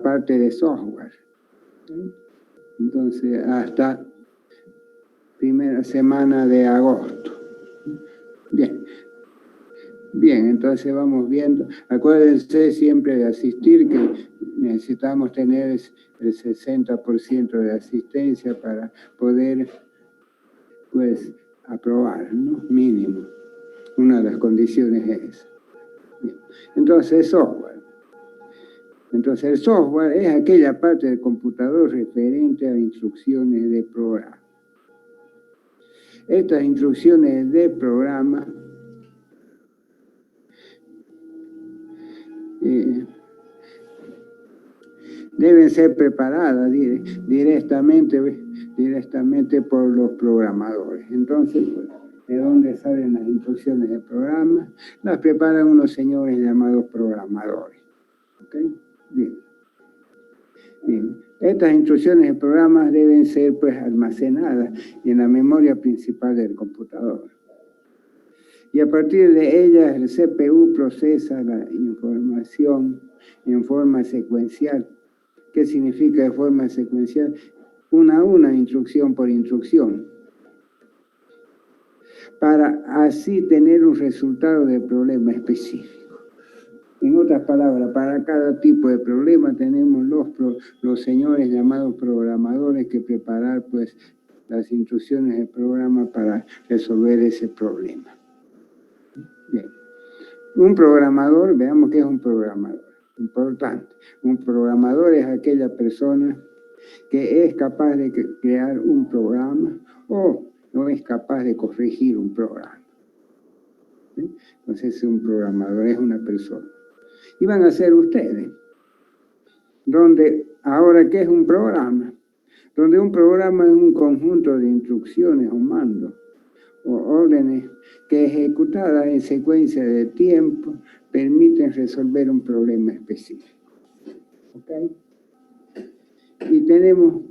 parte de software. Entonces, hasta primera semana de agosto. Bien. Bien, entonces vamos viendo. Acuérdense siempre de asistir, que necesitamos tener el 60% de asistencia para poder, pues, aprobar, ¿no? Mínimo. Una de las condiciones es esa. Bien. Entonces, software. Entonces, el software es aquella parte del computador referente a instrucciones de programa. Estas instrucciones de programa deben ser preparadas directamente por los programadores. Entonces, ¿de dónde salen las instrucciones de programa? Las preparan unos señores llamados programadores. ¿Ok? Bien. Bien. Estas instrucciones de programas deben ser, pues, almacenadas en la memoria principal del computador. Y a partir de ellas, el CPU procesa la información en forma secuencial. ¿Qué significa de forma secuencial? Una a una, instrucción por instrucción. Para así tener un resultado de problema específico. En otras palabras, para cada tipo de problema tenemos los señores llamados programadores que preparar, pues, las instrucciones del programa para resolver ese problema. Bien. Un programador, veamos qué es un programador. Importante. Un programador es aquella persona que es capaz de crear un programa o no es capaz de corregir un programa. ¿Sí? Entonces, un programador es una persona. Y van a ser ustedes. Donde, ahora, ¿qué es un programa? Donde un programa es un conjunto de instrucciones o mandos o órdenes que ejecutadas en secuencia de tiempo permiten resolver un problema específico. ¿Ok? Y tenemos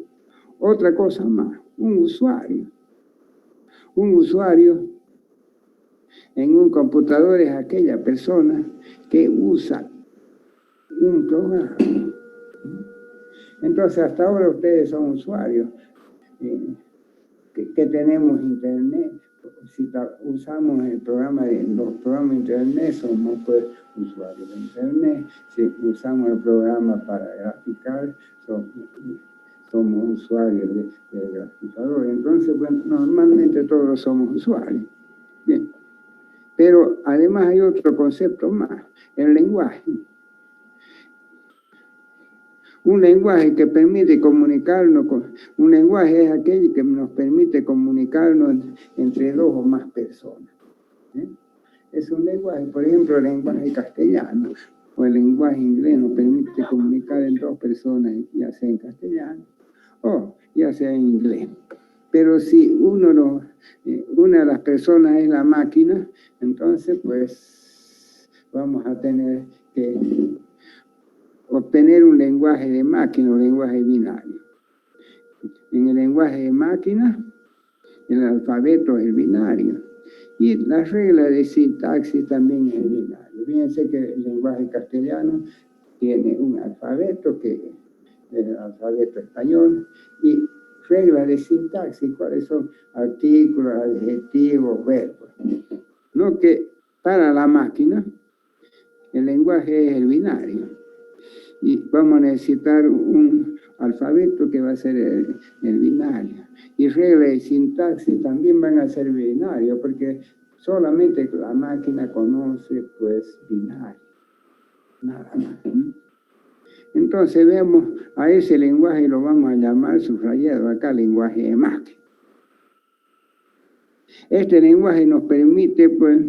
otra cosa más, un usuario. Un usuario en un computador es aquella persona que usa un programa. Entonces, hasta ahora ustedes son usuarios que tenemos internet. Si usamos los programas de internet, somos, pues, usuarios de internet. Si usamos el programa para graficar, somos usuarios del graficador. Entonces, bueno, normalmente todos somos usuarios. Bien. Pero además hay otro concepto más, el lenguaje. Un lenguaje que permite comunicarnos, un lenguaje es aquel que nos permite comunicarnos entre dos o más personas. ¿Eh? Es un lenguaje, por ejemplo, el lenguaje castellano o el lenguaje inglés nos permite comunicar en dos personas, ya sea en castellano o ya sea en inglés. Pero si una de las personas es la máquina, entonces, pues, vamos a tener que obtener un lenguaje de máquina, un lenguaje binario. En el lenguaje de máquina, el alfabeto es el binario. Y la regla de sintaxis también es el binario. Fíjense que el lenguaje castellano tiene un alfabeto que es el alfabeto español y reglas de sintaxis, cuáles son artículos, adjetivos, verbos. No, que para la máquina el lenguaje es el binario. Y vamos a necesitar un alfabeto que va a ser el binario. Y reglas de sintaxis también van a ser binarios, porque solamente la máquina conoce, pues, binario. Nada más. Entonces vemos a ese lenguaje y lo vamos a llamar subrayado acá, lenguaje de máquina. Este lenguaje nos permite, pues,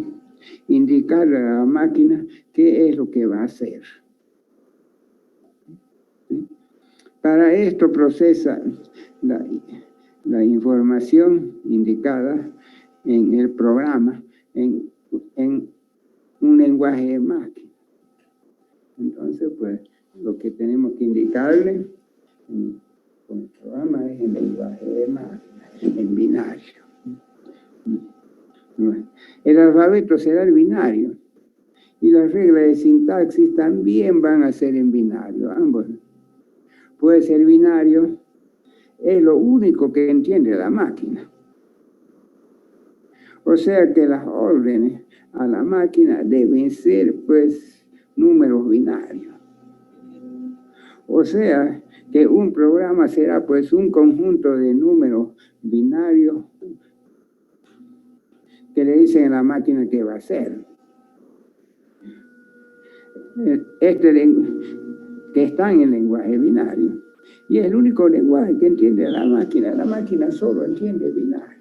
indicarle a la máquina qué es lo que va a hacer. ¿Sí? Para esto procesa la información indicada en el programa en un lenguaje de máquina. Entonces, pues, lo que tenemos que indicarle con el programa es el lenguaje de máquina, en binario. El alfabeto será el binario y las reglas de sintaxis también van a ser en binario, ambos. puede ser binario, es lo único que entiende la máquina. O sea que las órdenes a la máquina deben ser, pues, números binarios. O sea que un programa será, pues, un conjunto de números binarios que le dicen a la máquina qué va a hacer. Que está en el lenguaje binario. Y es el único lenguaje que entiende la máquina. La máquina solo entiende binario.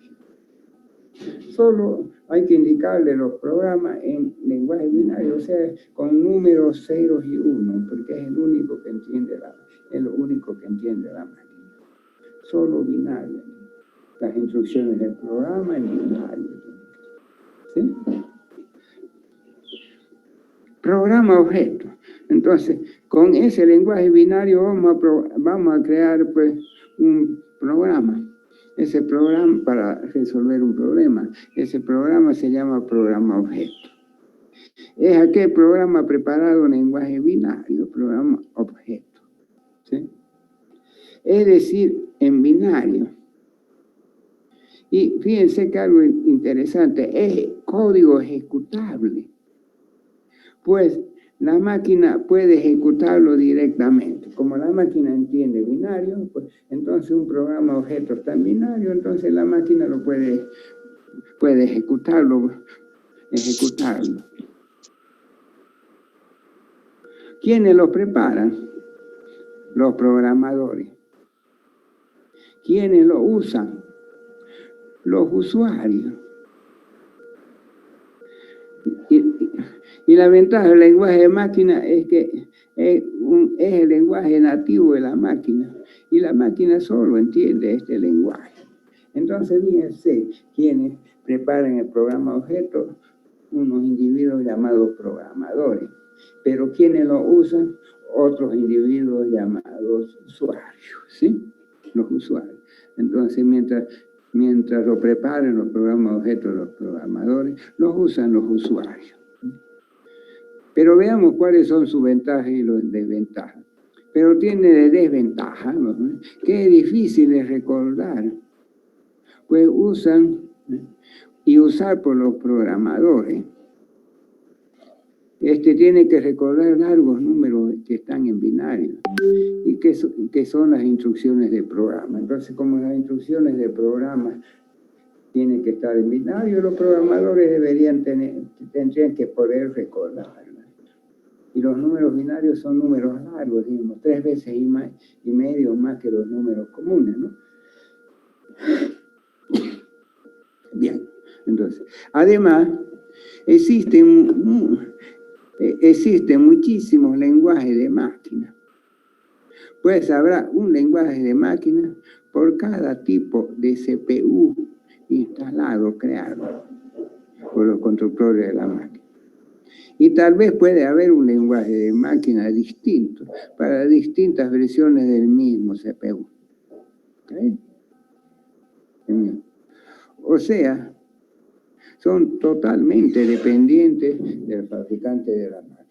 Solo hay que indicarle los programas en lenguaje binario, o sea, con números ceros y unos, porque es el único que entiende lo único que entiende la máquina. Solo binario. Las instrucciones del programa en binario. ¿Sí? Programa objeto. Entonces, con ese lenguaje binario vamos a crear, pues, un programa. Ese programa para resolver un problema. Ese programa se llama programa objeto. Es aquel programa preparado en lenguaje binario, programa objeto. ¿Sí? Es decir, en binario. Y fíjense que algo interesante, es código ejecutable. Pues la máquina puede ejecutarlo directamente. Como la máquina entiende binario, pues entonces un programa objeto está en binario, entonces la máquina lo puede ejecutarlo. ¿Quiénes lo preparan? Los programadores. ¿Quiénes lo usan? Los usuarios. Y la ventaja del lenguaje de máquina es que es el lenguaje nativo de la máquina. Y la máquina solo entiende este lenguaje. Entonces, fíjense, quienes preparan el programa objeto, unos individuos llamados programadores. Pero quienes lo usan, otros individuos llamados usuarios, ¿sí? Los usuarios. Entonces, mientras lo preparan los programas objetos los programadores, los usan los usuarios. Pero veamos cuáles son sus ventajas y las desventajas. Pero tiene de desventaja, ¿no? Que es difícil de recordar. Pues usar por los programadores. Tiene que recordar largos números que están en binario y que son las instrucciones de programa. Entonces, como las instrucciones de programa tienen que estar en binario, los programadores tendrían que poder recordarlas. Y los números binarios son números largos, digamos, 3 veces y medio más que los números comunes, ¿no? Bien, entonces, además, existen muchísimos lenguajes de máquina. Pues habrá un lenguaje de máquina por cada tipo de CPU instalado, creado por los constructores de la máquina. Y tal vez puede haber un lenguaje de máquina distinto para distintas versiones del mismo CPU. ¿Okay? O sea, son totalmente dependientes del fabricante de la máquina.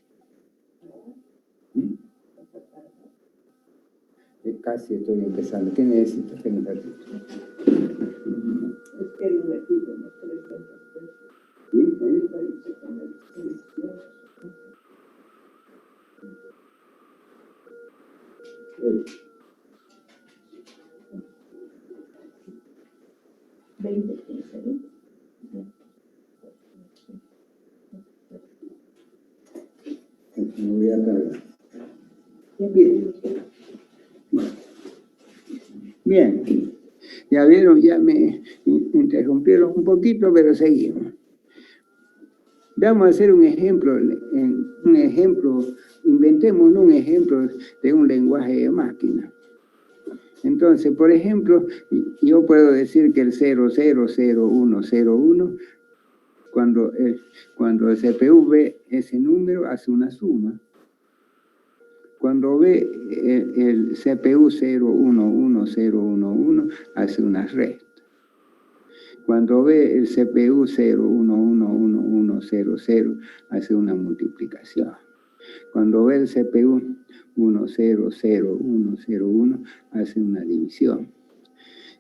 Casi estoy empezando. ¿Qué necesito? Es que el invertido no se le cuenta. Me voy a cargar. Bien. Ya vieron, ya me interrumpieron un poquito, pero seguimos. Vamos a hacer un ejemplo, inventemos un ejemplo de un lenguaje de máquina. Entonces, por ejemplo, yo puedo decir que el 000101, cuando el CPU ve ese número, hace una suma. Cuando ve el CPU 011011, hace una resta. Cuando ve el CPU 011100, hace una multiplicación. Cuando ve el CPU 100101, hace una división.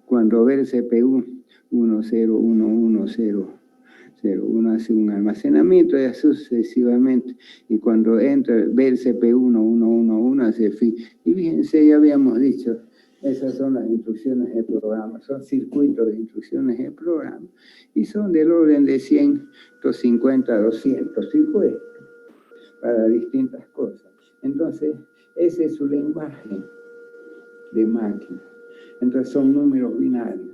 Cuando ve el CPU 101101, hace un almacenamiento y así sucesivamente. Y cuando ve el CPU 1111, hace fin. Y fíjense, ya habíamos dicho, esas son las instrucciones de programa, son circuitos de instrucciones de programa. Y son del orden de 100, 250, 200 circuitos para distintas cosas. Entonces, ese es su lenguaje de máquina. Entonces son números binarios.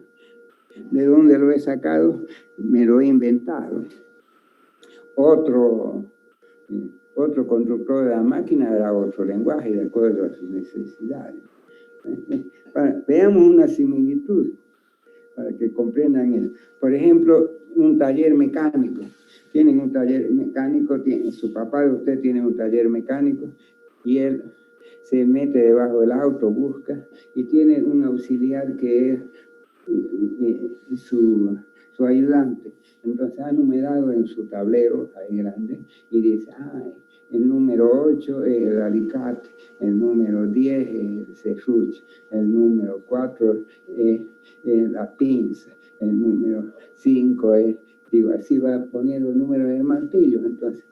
¿De dónde lo he sacado? Me lo he inventado. Otro constructor de la máquina da otro lenguaje de acuerdo a sus necesidades. Veamos una similitud para que comprendan eso. Por ejemplo, un taller mecánico. Tienen un taller mecánico, su papá de usted tiene un taller mecánico y él se mete debajo del auto, busca y tiene un auxiliar que es su ayudante. Entonces ha numerado en su tablero ahí grande y dice, el número 8 es el alicate, el número 10 es el serrucho, el número 4 es la pinza, el número 5 es, así va poniendo el número de martillos. Entonces,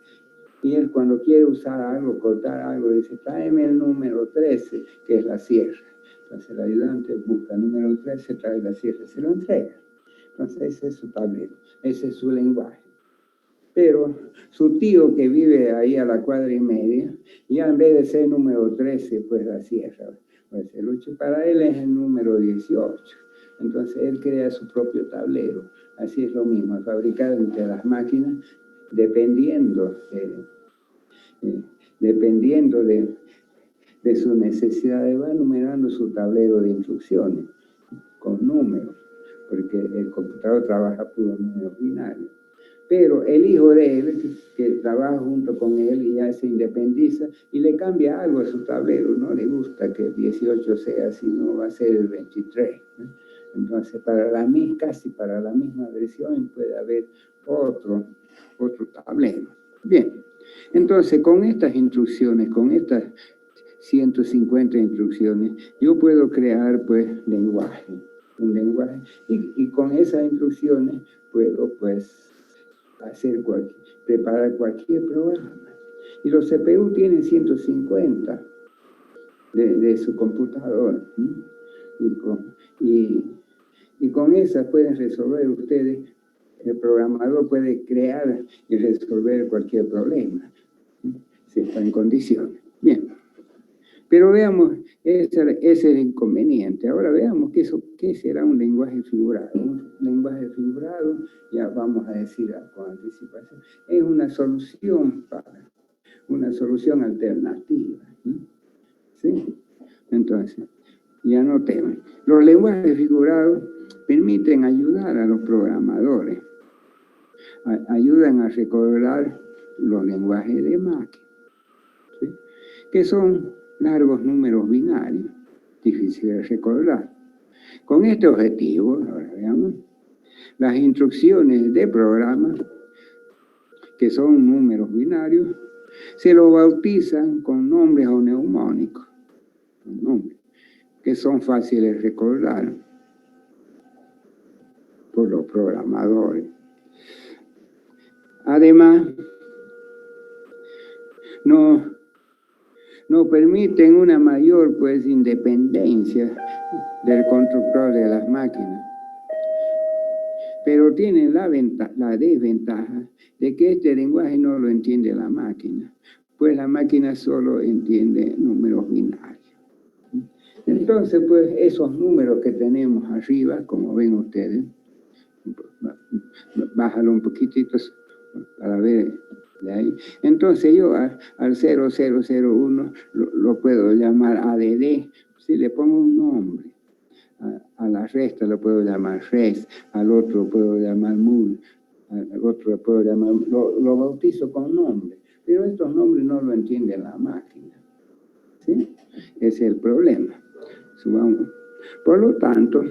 y él cuando quiere usar algo, cortar algo, dice, tráeme el número 13, que es la sierra. Entonces el ayudante busca el número 13, trae la sierra, se lo entrega. Entonces ese es su tablero, ese es su lenguaje. Pero su tío que vive ahí a la cuadra y media, ya en vez de ser número 13, pues la sierra, pues el 8 para él es el número 18. Entonces él crea su propio tablero. Así es lo mismo, fabricado entre las máquinas, dependiendo de sus necesidades, va numerando su tablero de instrucciones con números, porque el computador trabaja puros números binarios. Pero el hijo de él, que trabaja junto con él y ya se independiza, y le cambia algo a su tablero, no le gusta que el 18 sea así, no va a ser el 23. Entonces, casi para la misma versión puede haber otro tablero. Bien, entonces con estas instrucciones, con estas 150 instrucciones, yo puedo crear pues un lenguaje, y con esas instrucciones puedo pues preparar cualquier programa. Y los CPU tienen 150 de su computador, y con esas pueden resolver ustedes. El programador puede crear y resolver cualquier problema, si está en condiciones. Bien, pero veamos, ese es el inconveniente. Ahora veamos qué será un lenguaje figurado. Un lenguaje figurado, ya vamos a decir con anticipación, es una solución alternativa. ¿Sí? Entonces, ya notemos. Los lenguajes figurados permiten ayudar a los programadores. Ayudan a recordar los lenguajes de máquina, ¿sí? Que son largos números binarios, difíciles de recordar. Con este objetivo, ahora veamos, las instrucciones de programa, que son números binarios, se los bautizan con nombres o neumónicos, que son fáciles de recordar por los programadores. Además, no permiten una mayor pues independencia del constructor de las máquinas, pero tienen la desventaja de que este lenguaje no lo entiende la máquina, pues la máquina solo entiende números binarios. Entonces, pues esos números que tenemos arriba, como ven ustedes, bájalo un poquitito para ver de ahí. Entonces yo al 0001 lo puedo llamar ADD, si le pongo un nombre. A la resta lo puedo llamar res, al otro lo puedo llamar mul, al otro lo puedo llamar, lo bautizo con nombre, pero estos nombres no lo entiende la máquina. ¿Sí? Ese es el problema. Subamos. Por lo tanto,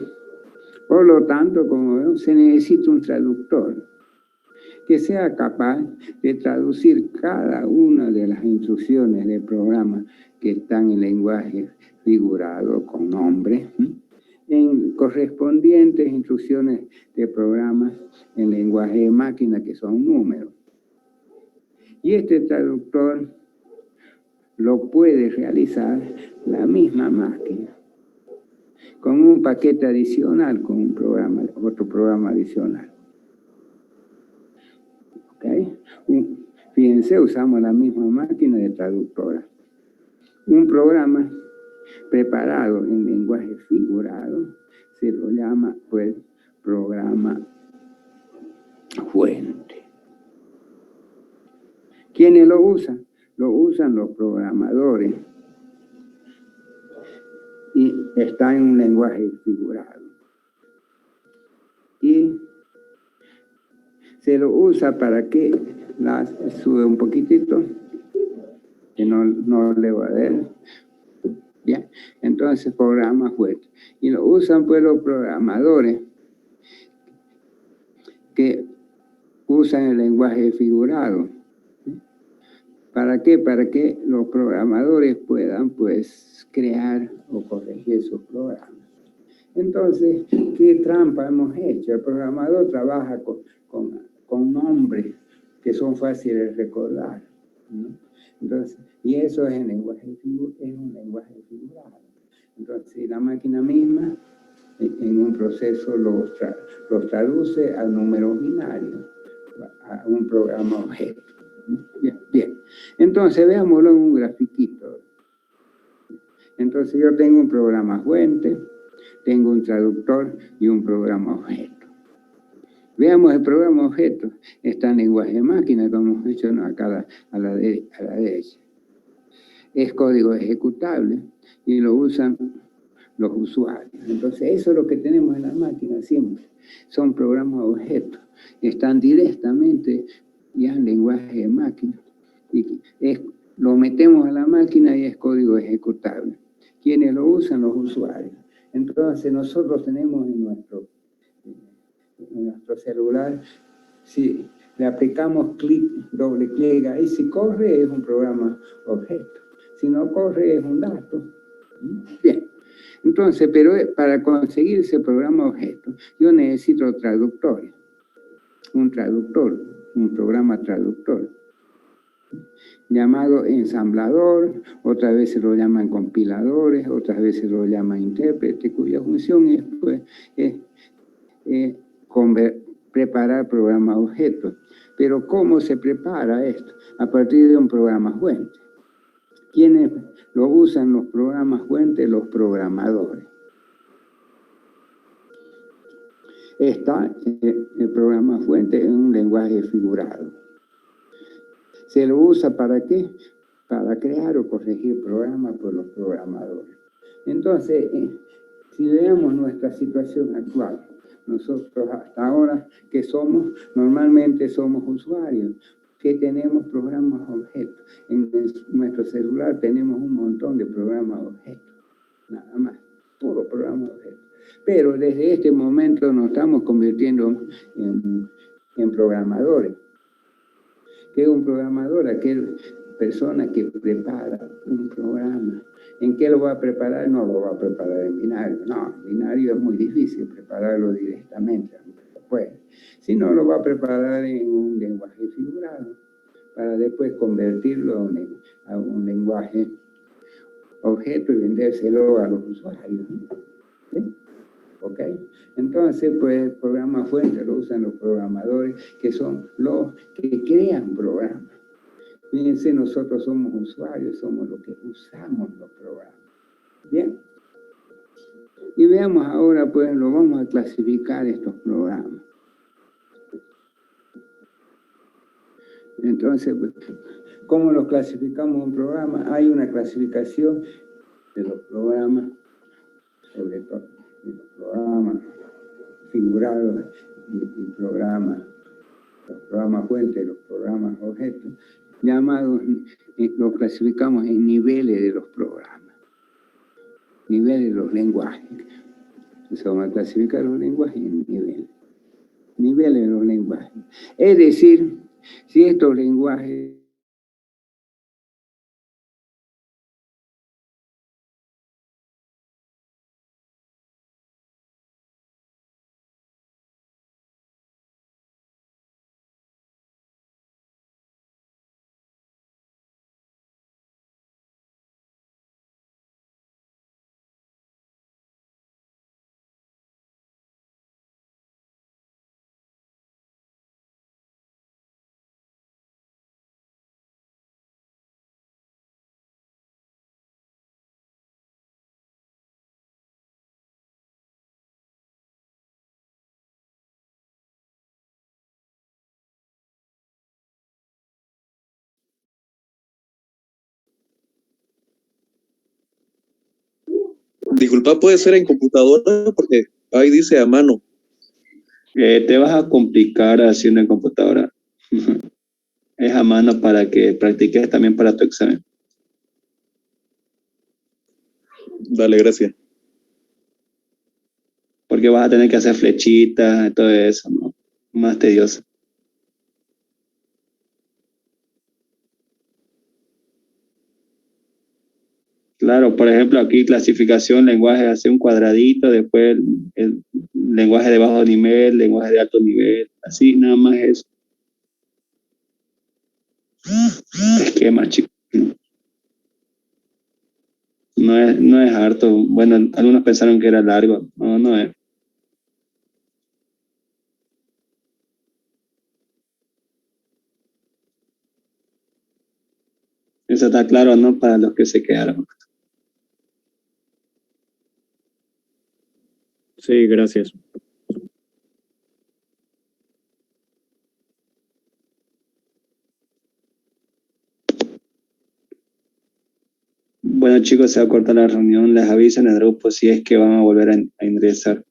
como vemos, se necesita un traductor que sea capaz de traducir cada una de las instrucciones del programa que están en lenguaje figurado con nombre, en correspondientes instrucciones de programa en lenguaje de máquina, que son números. Y este traductor lo puede realizar la misma máquina, con un paquete adicional, con un programa, otro programa adicional. ¿Okay? Fíjense, usamos la misma máquina de traductora. Un programa preparado en lenguaje figurado se lo llama, pues, programa fuente. ¿Quiénes lo usan? Lo usan los programadores y está en un lenguaje figurado. Y se lo usa para que sube un poquitito, que no le va a ver. Bien, entonces programa fuerte. Y lo usan pues los programadores que usan el lenguaje figurado. ¿Para qué? Para que los programadores puedan pues crear o corregir sus programas. Entonces, ¿qué trampa hemos hecho? El programador trabaja con nombres que son fáciles de recordar, ¿no? Entonces, y eso es, es un lenguaje figurado. Entonces, la máquina misma, en un proceso, los traduce a números binarios, a un programa objeto. Bien. Entonces, veámoslo en un grafiquito. Entonces, yo tengo un programa fuente, tengo un traductor y un programa objeto. Veamos el programa objeto. Está en lenguaje de máquina, como hemos dicho, ¿no? Acá a la derecha. Es código ejecutable y lo usan los usuarios. Entonces, eso es lo que tenemos en la máquina siempre. Son programas objetos. Están directamente ya en lenguaje de máquina. Y lo metemos a la máquina y es código ejecutable. ¿Quiénes lo usan? Los usuarios. Entonces, nosotros tenemos en nuestro celular, si le aplicamos doble clic ahí, si corre es un programa objeto, si no corre es un dato. Bien, entonces, pero para conseguir ese programa objeto, yo necesito traductores, un programa traductor, llamado ensamblador, otras veces lo llaman compiladores, otras veces lo llaman intérprete, cuya función es, pues, preparar programas objetos. Pero ¿cómo se prepara esto? A partir de un programa fuente. ¿Quiénes lo usan los programas fuentes? Los programadores. Está el programa fuente en un lenguaje figurado. ¿Se lo usa para qué? Para crear o corregir programas por los programadores. Entonces, si veamos nuestra situación actual, nosotros hasta ahora que normalmente somos usuarios, que tenemos programas objetos. En nuestro celular tenemos un montón de programas objetos, nada más, puro programa objetos. Pero desde este momento nos estamos convirtiendo en programadores. ¿Qué es un programador? Aquel persona que prepara un programa. ¿En qué lo va a preparar? No lo va a preparar en binario. No, en binario es muy difícil prepararlo directamente. Pues, si no, lo va a preparar en un lenguaje figurado para después convertirlo a un lenguaje objeto y vendérselo a los usuarios. ¿Sí? ¿Ok? Entonces, pues, el programa fuente lo usan los programadores, que son los que crean programas. Fíjense, nosotros somos usuarios, somos los que usamos los programas. Bien. Y veamos ahora, pues, lo vamos a clasificar estos programas. Entonces, pues, ¿cómo los clasificamos un programa? Hay una clasificación de los programas, sobre todo, de los programas figurados y programas, los programas fuentes, los programas objetos, llamados, los clasificamos en niveles de los programas, niveles de los lenguajes. Entonces vamos a clasificar los lenguajes en niveles. niveles de los lenguajes. Es decir, si estos lenguajes Disculpa, puede ser en computadora porque ahí dice a mano. Te vas a complicar haciendo en computadora. Es a mano para que practiques también para tu examen. Dale, gracias. Porque vas a tener que hacer flechitas y todo eso, ¿no? Más tedioso. Claro, por ejemplo, aquí clasificación, lenguaje hace un cuadradito, después el lenguaje de bajo nivel, lenguaje de alto nivel, así nada más eso. Esquema, chico. No es harto. Bueno, algunos pensaron que era largo. No, no es. Eso está claro, ¿no? Para los que se quedaron. Sí, gracias. Bueno, chicos, se va a cortar la reunión. Les avisan en el grupo si es que van a volver a ingresar.